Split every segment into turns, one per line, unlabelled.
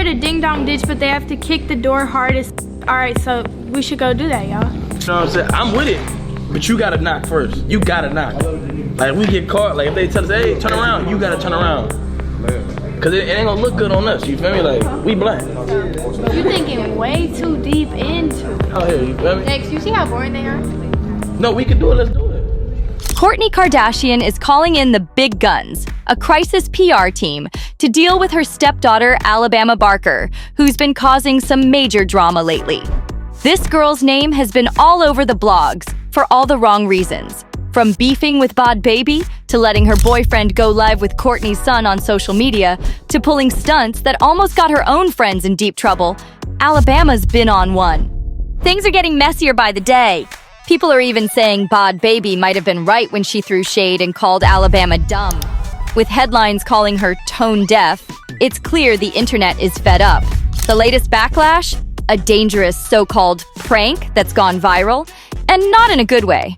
The ding dong ditch, but they have to kick the door hardest. All right, so we should go do that, y'all.
You know what I'm saying? I'm with it, but you gotta knock first. You gotta knock. Like we get caught, like if they tell us, hey, turn around, you gotta turn around. Cause it ain't gonna look good on us, you feel me? Like, we black.
You thinking way too deep into it.
Oh, here, you feel me?
Next, you see how boring they are?
No, we can do it, let's do it.
Kourtney Kardashian is calling in the big guns, a crisis PR team, to deal with her stepdaughter, Alabama Barker, who's been causing some major drama lately. This girl's name has been all over the blogs for all the wrong reasons. From beefing with Bod Baby, to letting her boyfriend go live with Kourtney's son on social media, to pulling stunts that almost got her own friends in deep trouble, Alabama's been on one. Things are getting messier by the day. People are even saying Bod Baby might have been right when she threw shade and called Alabama dumb. With headlines calling her tone deaf, it's clear the internet is fed up. The latest backlash? A dangerous so-called prank that's gone viral, and not in a good way.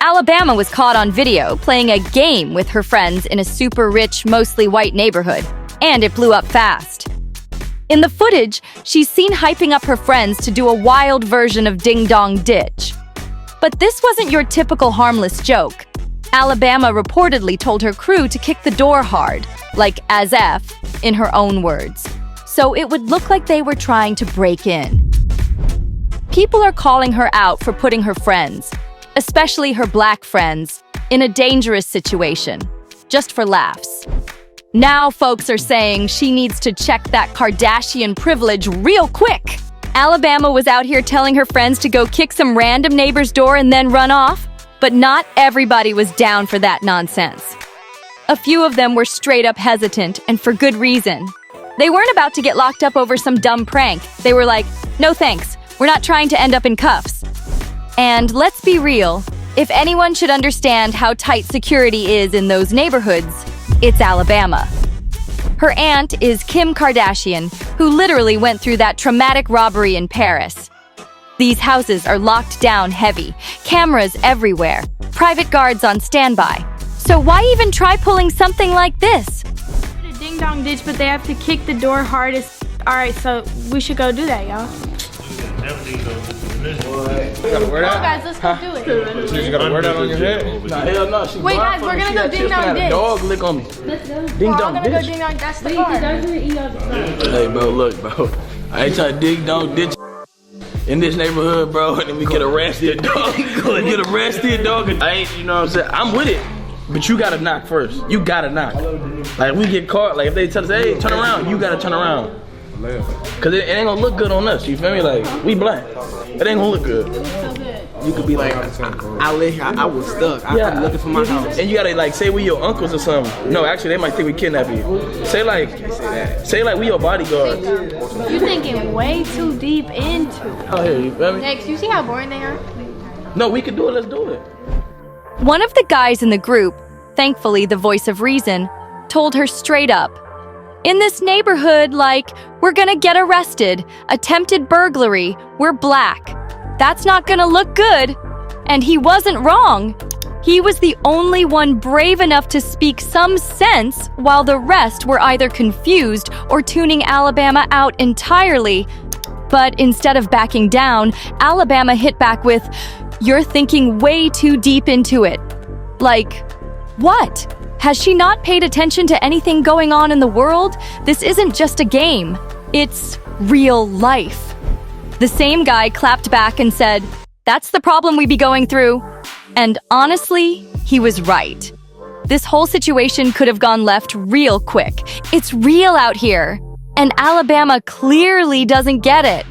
Alabama was caught on video playing a game with her friends in a super rich, mostly white neighborhood, and it blew up fast. In the footage, she's seen hyping up her friends to do a wild version of Ding Dong Ditch. But this wasn't your typical harmless joke. Alabama reportedly told her crew to kick the door hard, like as F, in her own words, so it would look like they were trying to break in. People are calling her out for putting her friends, especially her black friends, in a dangerous situation, just for laughs. Now folks are saying she needs to check that Kardashian privilege real quick. Alabama was out here telling her friends to go kick some random neighbor's door and then run off, but not everybody was down for that nonsense. A few of them were straight up hesitant, and for good reason. They weren't about to get locked up over some dumb prank. They were like, no thanks, we're not trying to end up in cuffs. And let's be real, if anyone should understand how tight security is in those neighborhoods, it's Alabama. Her aunt is Kim Kardashian, who literally went through that traumatic robbery in Paris. These houses are locked down heavy, cameras everywhere, private guards on standby. So why even try pulling something like this?
The ding dong ditch, but they have to kick the door hardest. All right, so we should go do that, y'all.
You gotta wear
Come on,
that?
guys, let's go do it.
You gotta wear that on your head? Nah, hell no. She
Wait, guys, we're gonna go ding dong ditch.
Dog lick on me.
Let's go.
Ding
I'm
dong
gonna go
ditch.
ding dong. That's the car.
Hey, bro, look, bro. I ain't trying to dig dong ditch in this neighborhood, bro, and then we get arrested, dog. We get arrested, dog. I ain't, you know what I'm saying? I'm with it, but you gotta knock first. You gotta knock. Like we get caught, like if they tell us, hey, turn around, you gotta turn around. Cause it ain't gonna look good on us, you feel me? Like, we black. It ain't gonna look good.
You could be like, I live here, I was stuck. I'm looking for my house.
And you gotta like say we your uncles or something. No, actually they might think we kidnap you. Say like we your bodyguards.
You thinking way too deep into it.
Oh, here, you feel me?
Next, you see how boring they are?
No, we can do it, let's do it.
One of the guys in the group, thankfully the voice of reason, told her straight up, in this neighborhood, like, we're gonna get arrested, attempted burglary, we're black. That's not gonna look good. And he wasn't wrong. He was the only one brave enough to speak some sense, while the rest were either confused or tuning Alabama out entirely. But instead of backing down, Alabama hit back with, you're thinking way too deep into it. Like, what? Has she not paid attention to anything going on in the world? This isn't just a game. It's real life. The same guy clapped back and said, that's the problem we be going through. And honestly, he was right. This whole situation could have gone left real quick. It's real out here. And Alabama clearly doesn't get it.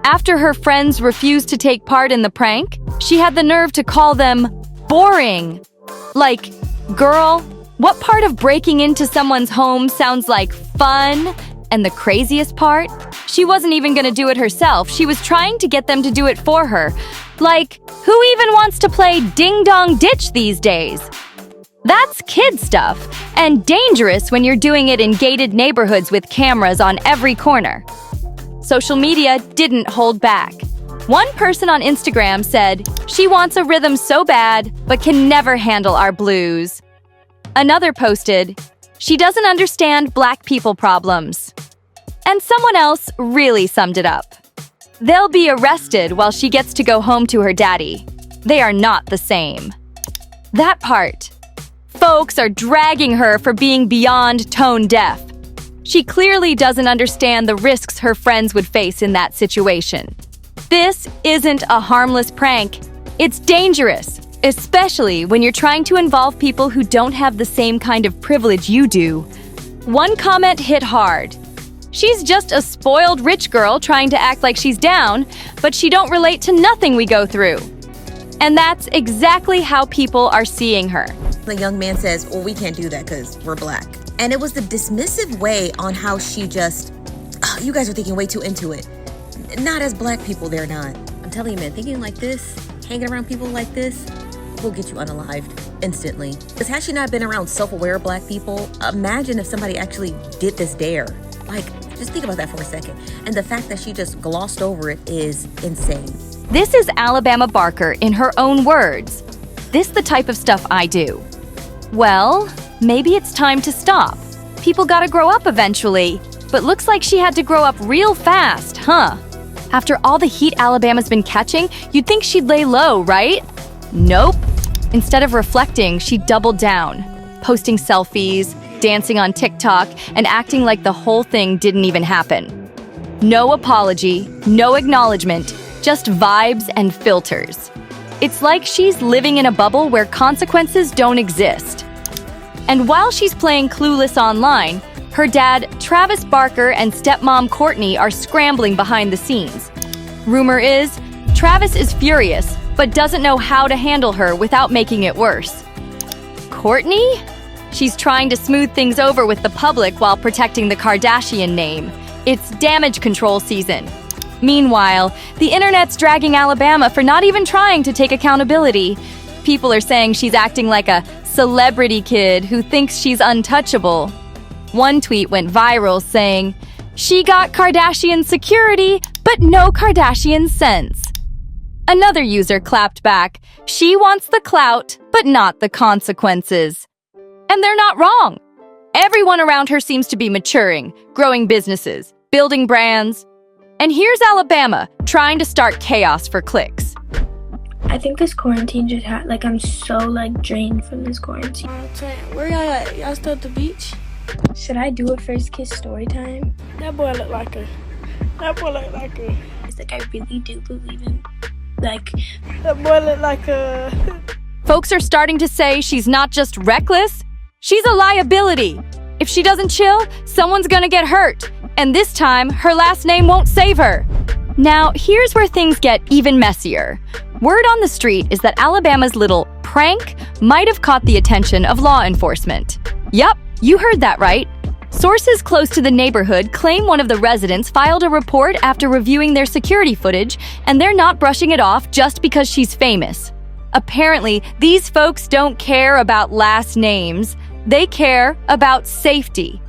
After her friends refused to take part in the prank, she had the nerve to call them boring. Like, girl, what part of breaking into someone's home sounds like fun? And the craziest part? She wasn't even gonna do it herself. She was trying to get them to do it for her. Like, who even wants to play Ding Dong Ditch these days? That's kid stuff, and dangerous when you're doing it in gated neighborhoods with cameras on every corner. Social media didn't hold back. One person on Instagram said, she wants a rhythm so bad, but can never handle our blues. Another posted, she doesn't understand black people problems. And someone else really summed it up. They'll be arrested while she gets to go home to her daddy. They are not the same. That part. Folks are dragging her for being beyond tone deaf. She clearly doesn't understand the risks her friends would face in that situation. This isn't a harmless prank. It's dangerous, especially when you're trying to involve people who don't have the same kind of privilege you do. One comment hit hard. She's just a spoiled rich girl trying to act like she's down, but she don't relate to nothing we go through. And that's exactly how people are seeing her.
The young man says, well, we can't do that because we're black. And it was the dismissive way on how she just, oh, you guys are thinking way too into it. Not as black people, they're not. I'm telling you, man, thinking like this, hanging around people like this, will get you unalived instantly. Because had she not been around self-aware black people, imagine if somebody actually did this dare. Like, just think about that for a second. And the fact that she just glossed over it is insane.
This is Alabama Barker in her own words. This the type of stuff I do. Well, maybe it's time to stop. People gotta grow up eventually. But looks like she had to grow up real fast, huh? After all the heat Alabama's been catching, you'd think she'd lay low, right? Nope. Instead of reflecting, she doubled down, posting selfies, dancing on TikTok, and acting like the whole thing didn't even happen. No apology, no acknowledgement, just vibes and filters. It's like she's living in a bubble where consequences don't exist. And while she's playing clueless online, her dad, Travis Barker, and stepmom Kourtney are scrambling behind the scenes. Rumor is, Travis is furious, but doesn't know how to handle her without making it worse. Kourtney? She's trying to smooth things over with the public while protecting the Kardashian name. It's damage control season. Meanwhile, the internet's dragging Alabama for not even trying to take accountability. People are saying she's acting like a celebrity kid who thinks she's untouchable. One tweet went viral saying, "She got Kardashian security, but no Kardashian sense." Another user clapped back, "She wants the clout, but not the consequences." And they're not wrong. Everyone around her seems to be maturing, growing businesses, building brands. And here's Alabama, trying to start chaos for clicks.
I think this quarantine just had, I'm so, drained from this quarantine.
Where y'all at? Y'all still at the beach?
Should I do a first kiss story time?
That boy look like a...
It's I really do believe in,
That boy look like a...
Folks are starting to say she's not just reckless, she's a liability. If she doesn't chill, someone's gonna get hurt. And this time, her last name won't save her. Now, here's where things get even messier. Word on the street is that Alabama's little prank might have caught the attention of law enforcement. Yup, you heard that right. Sources close to the neighborhood claim one of the residents filed a report after reviewing their security footage, and they're not brushing it off just because she's famous. Apparently, these folks don't care about last names. They care about safety.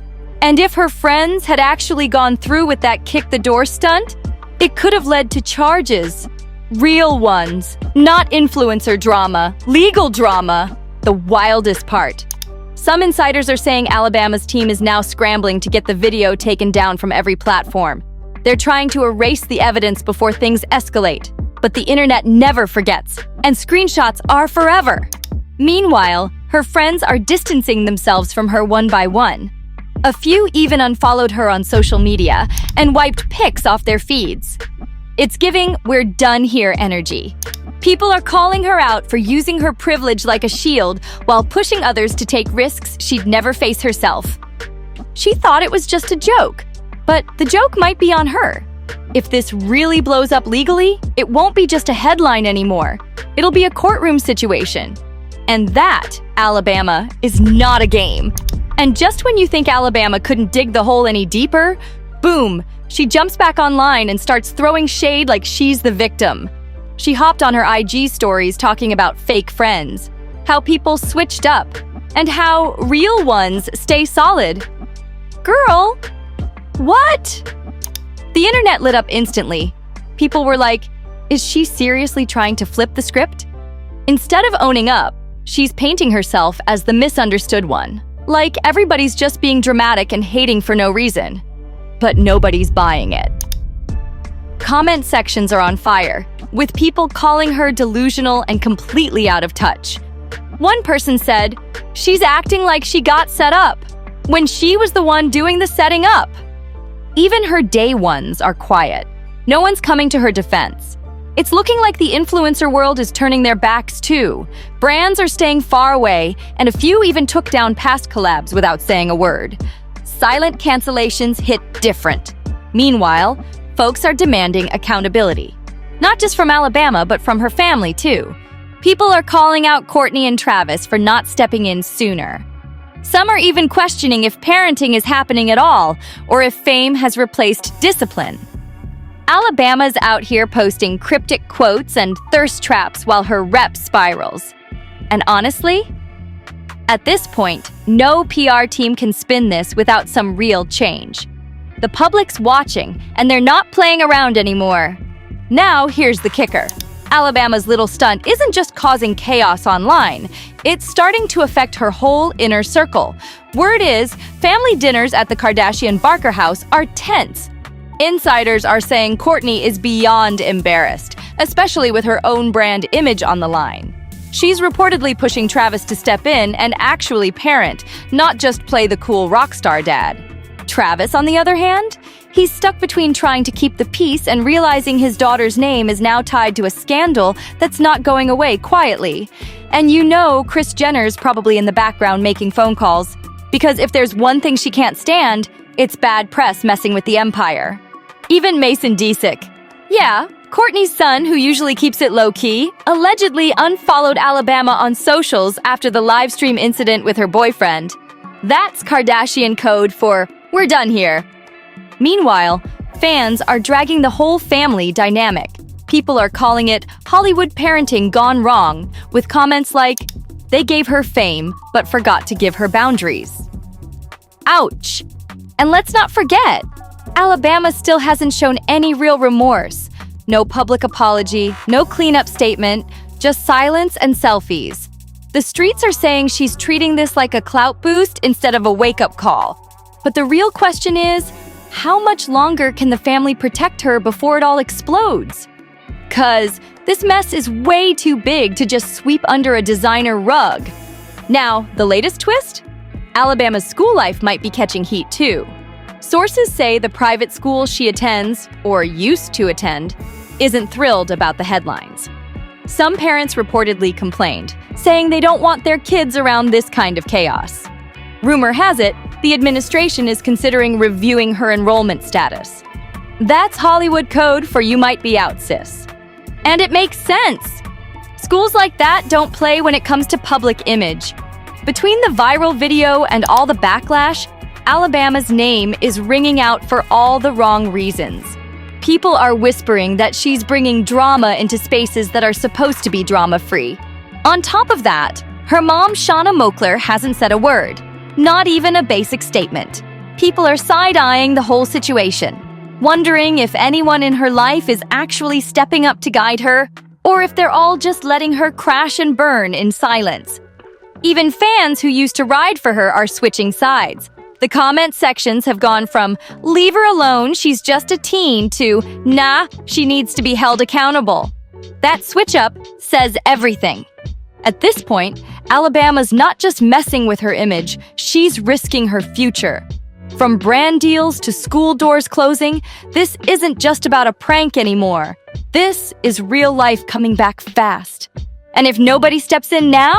And if her friends had actually gone through with that kick-the-door stunt, it could have led to charges. Real ones, not influencer drama, legal drama, the wildest part. Some insiders are saying Alabama's team is now scrambling to get the video taken down from every platform. They're trying to erase the evidence before things escalate. But the internet never forgets, and screenshots are forever. Meanwhile, her friends are distancing themselves from her one by one. A few even unfollowed her on social media and wiped pics off their feeds. It's giving "we're done here" energy. People are calling her out for using her privilege like a shield while pushing others to take risks she'd never face herself. She thought it was just a joke, but the joke might be on her. If this really blows up legally, it won't be just a headline anymore. It'll be a courtroom situation. And that, Alabama, is not a game. And just when you think Alabama couldn't dig the hole any deeper, boom, she jumps back online and starts throwing shade like she's the victim. She hopped on her IG stories talking about fake friends, how people switched up, and how real ones stay solid. Girl, what? The internet lit up instantly. People were like, is she seriously trying to flip the script? Instead of owning up, she's painting herself as the misunderstood one. Like everybody's just being dramatic and hating for no reason. but nobody's buying it. Comment sections are on fire, with people calling her delusional and completely out of touch. One person said, "She's acting like she got set up, when she was the one doing the setting up." Even her day ones are quiet. No one's coming to her defense. It's looking like the influencer world is turning their backs too. Brands are staying far away, and a few even took down past collabs without saying a word. Silent cancellations hit different. Meanwhile, folks are demanding accountability. Not just from Alabama, but from her family too. People are calling out Kourtney and Travis for not stepping in sooner. Some are even questioning if parenting is happening at all, or if fame has replaced discipline. Alabama's out here posting cryptic quotes and thirst traps while her rep spirals. And honestly, at this point, no PR team can spin this without some real change. The public's watching, and they're not playing around anymore. Now, here's the kicker. Alabama's little stunt isn't just causing chaos online, it's starting to affect her whole inner circle. Word is, family dinners at the Kardashian Barker house are tense. Insiders are saying Kourtney is beyond embarrassed, especially with her own brand image on the line. She's reportedly pushing Travis to step in and actually parent, not just play the cool rock star dad. Travis, on the other hand, he's stuck between trying to keep the peace and realizing his daughter's name is now tied to a scandal that's not going away quietly. And you know Kris Jenner's probably in the background making phone calls, because if there's one thing she can't stand, it's bad press messing with the empire. Even Mason Disick. Yeah, Kourtney's son, who usually keeps it low-key, allegedly unfollowed Alabama on socials after the livestream incident with her boyfriend. That's Kardashian code for, "We're done here." Meanwhile, fans are dragging the whole family dynamic. People are calling it Hollywood parenting gone wrong, with comments like, "They gave her fame, but forgot to give her boundaries." Ouch! And let's not forget, Alabama still hasn't shown any real remorse. No public apology, no cleanup statement, just silence and selfies. The streets are saying she's treating this like a clout boost instead of a wake-up call. But the real question is, how much longer can the family protect her before it all explodes? 'Cause this mess is way too big to just sweep under a designer rug. Now, the latest twist? Alabama's school life might be catching heat too. Sources say the private school she attends, or used to attend, isn't thrilled about the headlines. Some parents reportedly complained, saying they don't want their kids around this kind of chaos. Rumor has it, the administration is considering reviewing her enrollment status. That's Hollywood code for "you might be out, sis." And it makes sense. Schools like that don't play when it comes to public image. Between the viral video and all the backlash, Alabama's name is ringing out for all the wrong reasons. People are whispering that she's bringing drama into spaces that are supposed to be drama-free. On top of that, her mom, Shauna Moakler, hasn't said a word. Not even a basic statement. People are side-eyeing the whole situation, wondering if anyone in her life is actually stepping up to guide her, or if they're all just letting her crash and burn in silence. Even fans who used to ride for her are switching sides. The comment sections have gone from "leave her alone, she's just a teen" to "nah, she needs to be held accountable." That switch-up says everything. At this point, Alabama's not just messing with her image, she's risking her future. From brand deals to school doors closing, this isn't just about a prank anymore. This is real life coming back fast. And if nobody steps in now,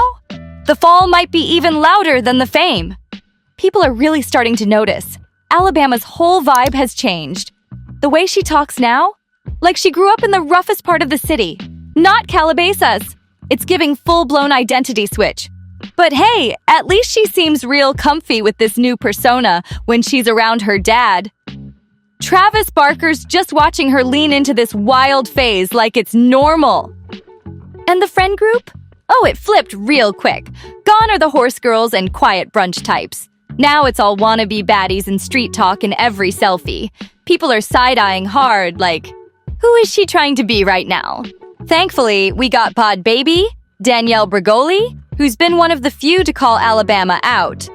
the fall might be even louder than the fame. People are really starting to notice. Alabama's whole vibe has changed. The way she talks now, like she grew up in the roughest part of the city, not Calabasas. It's giving full-blown identity switch. But hey, at least she seems real comfy with this new persona when she's around her dad. Travis Barker's just watching her lean into this wild phase like it's normal. And the friend group? Oh, it flipped real quick. Gone are the horse girls and quiet brunch types. Now it's all wannabe baddies and street talk in every selfie. People are side-eyeing hard like, who is she trying to be right now? Thankfully, we got Bod Baby, Danielle Bregoli, who's been one of the few to call Alabama out.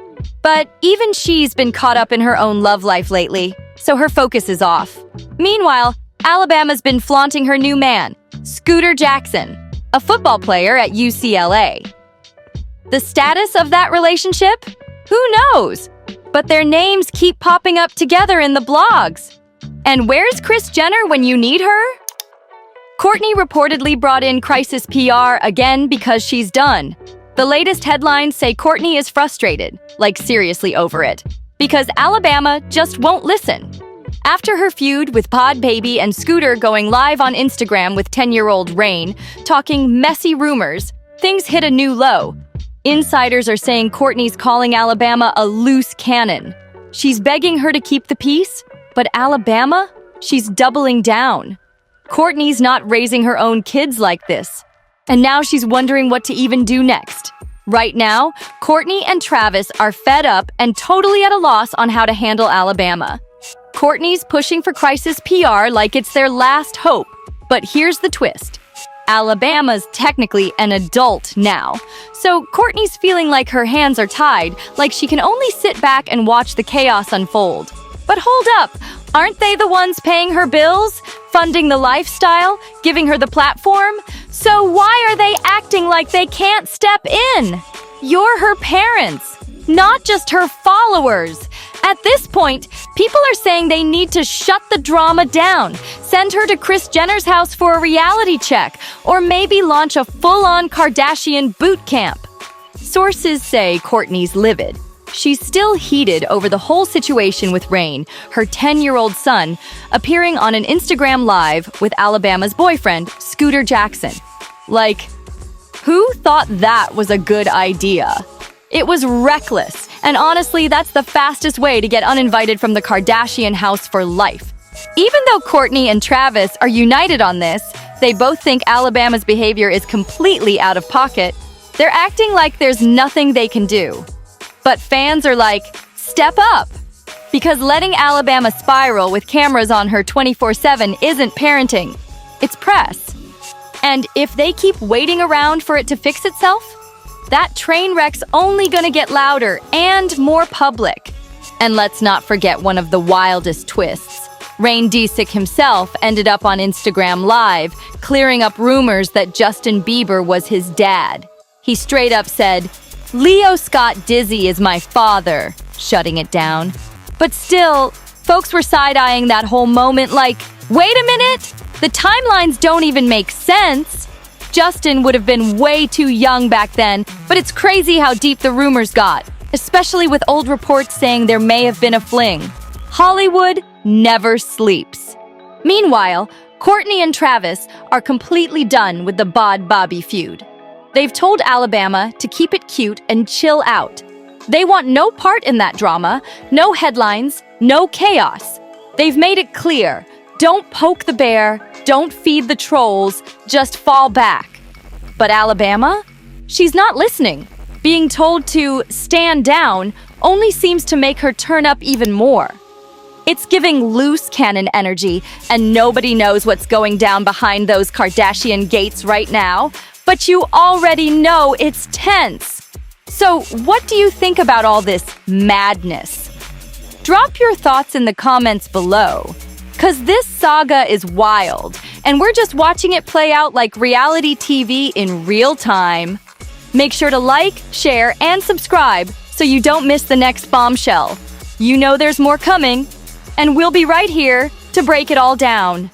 But even she's been caught up in her own love life lately. so her focus is off. Meanwhile, Alabama's been flaunting her new man, Scooter Jackson, a football player at UCLA. The status of that relationship? Who knows? But their names keep popping up together in the blogs. And where's Kris Jenner when you need her? Kourtney reportedly brought in crisis PR again because she's done. The latest headlines say Kourtney is frustrated, like seriously over it, because Alabama just won't listen. After her feud with Pod Baby and Scooter going live on Instagram with 10-year-old Rain, talking messy rumors, things hit a new low. Insiders are saying Kourtney's calling Alabama a loose cannon. She's begging her to keep the peace, but Alabama? She's doubling down. Kourtney's not raising her own kids like this. And now she's wondering what to even do next. Right now, Kourtney and Travis are fed up and totally at a loss on how to handle Alabama. Kourtney's pushing for crisis PR like it's their last hope. But here's the twist. Alabama's technically an adult now. So Kourtney's feeling like her hands are tied, like she can only sit back and watch the chaos unfold. But hold up, aren't they the ones paying her bills, funding the lifestyle, giving her the platform? So why are they acting like they can't step in? You're her parents, not just her followers. At this point, people are saying they need to shut the drama down, send her to Kris Jenner's house for a reality check, or maybe launch a full-on Kardashian boot camp. Sources say Kourtney's livid. She's still heated over the whole situation with Rain, her 10-year-old son, appearing on an Instagram Live with Alabama's boyfriend, Scooter Jackson. Like, who thought that was a good idea? It was reckless, and honestly, that's the fastest way to get uninvited from the Kardashian house for life. Even though Kourtney and Travis are united on this, they both think Alabama's behavior is completely out of pocket. They're acting like there's nothing they can do. But fans are like, step up! Because letting Alabama spiral with cameras on her 24/7 isn't parenting, it's press. And if they keep waiting around for it to fix itself, that train wreck's only gonna get louder and more public. And let's not forget one of the wildest twists. Rain Disick himself ended up on Instagram Live, clearing up rumors that Justin Bieber was his dad. He straight up said, "Leo Scott Dizzy is my father," shutting it down. But still, folks were side-eyeing that whole moment like, wait a minute, the timelines don't even make sense. Justin would have been way too young back then, but it's crazy how deep the rumors got, especially with old reports saying there may have been a fling. Hollywood never sleeps. Meanwhile, Kourtney and Travis are completely done with the Bod Bobby feud. They've told Alabama to keep it cute and chill out. They want no part in that drama, no headlines, no chaos. They've made it clear, don't poke the bear, don't feed the trolls, just fall back. But Alabama? She's not listening. Being told to stand down only seems to make her turn up even more. It's giving loose cannon energy, and nobody knows what's going down behind those Kardashian gates right now. But you already know it's tense. So what do you think about all this madness? Drop your thoughts in the comments below. 'Cause this saga is wild, and we're just watching it play out like reality TV in real time. Make sure to like, share, and subscribe so you don't miss the next bombshell. You know there's more coming, and we'll be right here to break it all down.